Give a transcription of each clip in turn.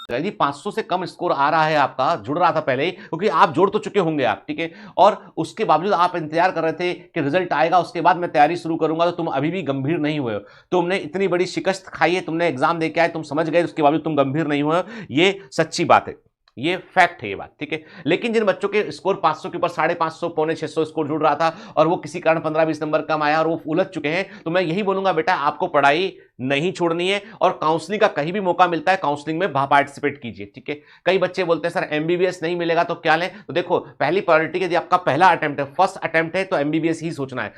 यदि 500 से कम स्कोर आ रहा है आपका, जुड़ रहा था पहले ही, क्योंकि आप जोड़ तो चुके होंगे आप, ठीक है, और उसके बावजूद आप इंतजार कर रहे थे कि रिजल्ट आएगा उसके बाद मैं तैयारी शुरू करूंगा, तो तुम अभी भी गंभीर नहीं हुए हो। तुमने इतनी बड़ी शिकस्त खाई है, तुमने एग्जाम दे के आए, तुम समझ गए, उसके बावजूद तुम गंभीर नहीं हुए हो। ये सच्ची बात है, ये फैक्ट है, ये बात, ठीक है। लेकिन जिन बच्चों के स्कोर 500 के ऊपर 550 पौने 600 स्कोर जुड़ रहा था और वो किसी कारण 15-20 नंबर कम आया और वो उलझ चुके हैं, तो मैं यही बोलूंगा बेटा आपको पढ़ाई नहीं छोड़नी है और काउंसलिंग का कहीं भी मौका मिलता है काउंसलिंग में पार्टिसिपेट कीजिए, ठीक है। कई बच्चे बोलते हैं सर एमबीबीएस नहीं मिलेगा तो क्या लें, तो देखो पहली प्रायोरिटी यदि आपका पहला अटेम्प्ट है, फर्स्ट अटेम्प्ट है, तो एमबीबीएस ही सोचना है।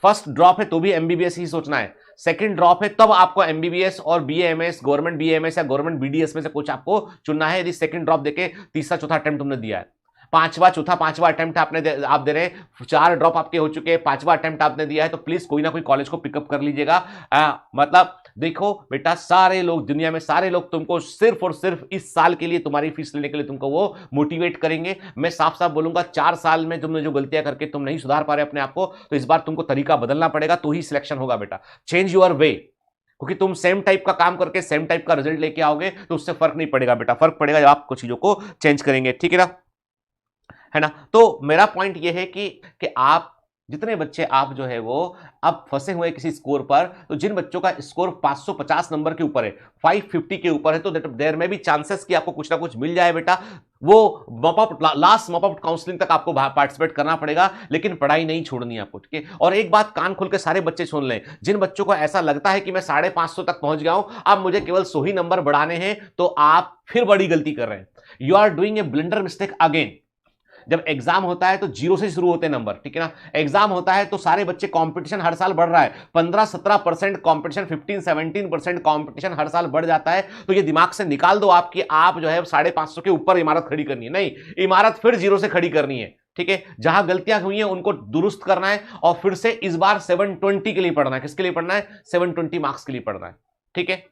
फर्स्ट ड्रॉप है तो भी एमबीबीएस ही सोचना है। सेकंड ड्रॉप है तब आपको एमबीबीएस और बीएएमएस, गवर्नमेंट बीएएमएस या गवर्नमेंट बीडीएस में से कुछ आपको चुनना है, यदि सेकंड ड्रॉप देके तीसरा चौथा अटेम्प्ट तुमने दिया है। पांचवा अटेम्प्ट आप दे रहे हैं, 4 ड्रॉप आपके हो चुके हैं, 5वां अटेम्प्ट आपने दिया है, तो प्लीज कोई ना कोई कॉलेज को पिकअप कर लीजिएगा। मतलब देखो बेटा, सारे लोग दुनिया में, सारे लोग तुमको सिर्फ और सिर्फ इस साल के लिए, तुम्हारी फीस लेने के लिए तुमको वो मोटिवेट करेंगे। मैं साफ साफ बोलूंगा 4 साल में तुमने जो गलतियां करके तुम नहीं सुधार पा रहे अपने आप को, तो इस बार तुमको तरीका बदलना पड़ेगा, तो ही सिलेक्शन होगा बेटा। चेंज योर वे, क्योंकि तुम सेम टाइप का काम करके सेम टाइप का रिजल्ट लेके आओगे तो उससे फर्क नहीं पड़ेगा बेटा, फर्क पड़ेगा जब आप कुछ चीजों को चेंज करेंगे, ठीक है ना, है ना। तो मेरा पॉइंट यह है कि आप जितने बच्चे आप जो है वो अब फंसे हुए किसी स्कोर पर, तो जिन बच्चों का स्कोर 550 नंबर के ऊपर है, 550 के ऊपर है, तो देयर में भी चांसेस कि आपको कुछ ना कुछ मिल जाए बेटा। वो लास्ट मॉप अप काउंसलिंग तक आपको पार्टिसिपेट करना पड़ेगा, लेकिन पढ़ाई नहीं छोड़नी है आपको, ठीक है। और एक बात कान खोल के सारे बच्चे सुन लें, जिन बच्चों को ऐसा लगता है कि मैं 550 तक पहुंच गया हूं, अब मुझे केवल 100 ही नंबर बढ़ाने हैं, तो आप फिर बड़ी गलती कर रहे हैं। You are doing a blunder mistake again. जब एग्जाम होता है तो 0 से शुरू होते हैं नंबर, ठीक है ना। एग्जाम होता है तो सारे बच्चे, कंपटीशन हर साल बढ़ रहा है, 15-17% कंपटीशन, 15-17% कंपटीशन हर साल बढ़ जाता है। तो ये दिमाग से निकाल दो आपकी, आप जो है 550 के ऊपर इमारत खड़ी करनी है, नहीं, इमारत फिर 0 से खड़ी करनी है, ठीक है। जहां गलतियां हुई हैं उनको दुरुस्त करना है और फिर से इस बार 720 के लिए पढ़ना है। किसके लिए पढ़ना है? 720 मार्क्स के लिए पढ़ना है, ठीक है।